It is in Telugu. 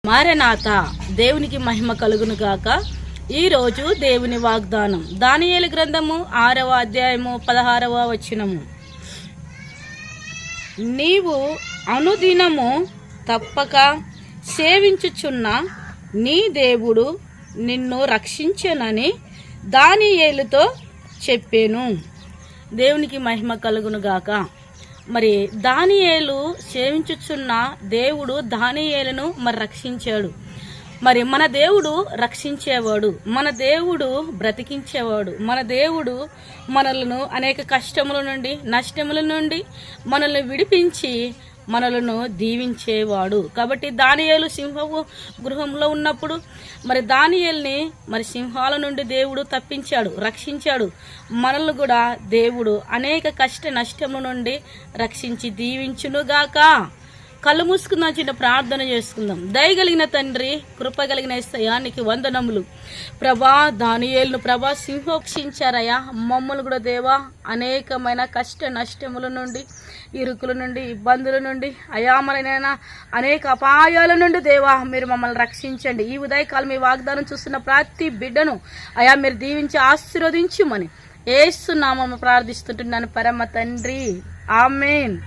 మారనాథ దేవునికి మహిమ కలుగును గాక. ఈరోజు దేవుని వాగ్దానం దానియేలు గ్రంథము 6వ అధ్యాయము 16వ వచనము. నీవు అనుదినము తప్పక సేవించుచున్న నీ దేవుడు నిన్ను రక్షించెనని దానియేలుతో చెప్పాను. దేవునికి మహిమ కలుగును గాక. మరి దానియేలు సేవించుచున్న దేవుడు దానియేలును రక్షించాడు. మరి మన దేవుడు రక్షించేవాడు, మన దేవుడు బ్రతికించేవాడు, మన దేవుడు మనలను అనేక కష్టముల నుండి నష్టముల నుండి మనల్ని విడిపించి మనలను దీవించేవాడు. కాబట్టి దానియేలు సింహపు గృహంలో ఉన్నప్పుడు మరి దానియేలుని సింహాల నుండి దేవుడు తప్పించాడు, రక్షించాడు. మనల్ని కూడా దేవుడు అనేక కష్ట నష్టముల నుండి రక్షించి దీవించునుగాక. కళ్ళు మూసుకుందాం, చిన్న ప్రార్థన చేసుకుందాం. దయగలిగిన తండ్రి, కృప కలిగిన యేసయ్యా నీకు వందనములు. ప్రభా, దానియేలును ప్రభా సింహోక్షించారయ్యా. మమ్మల్ని కూడా దేవా అనేకమైన కష్ట నష్టముల నుండి, ఇరుకుల నుండి, ఇబ్బందుల నుండి, అయామరైన అనేక అపాయాల నుండి దేవా మీరు మమ్మల్ని రక్షించండి. ఈ ఉదయకాలం మీ వాగ్దానం చూస్తున్న ప్రతి బిడ్డను అయా మీరు దీవించి ఆశీర్వదించుమని యేసు నామమున ప్రార్థిస్తుంటున్నాను పరమ తండ్రి. ఆమేన్.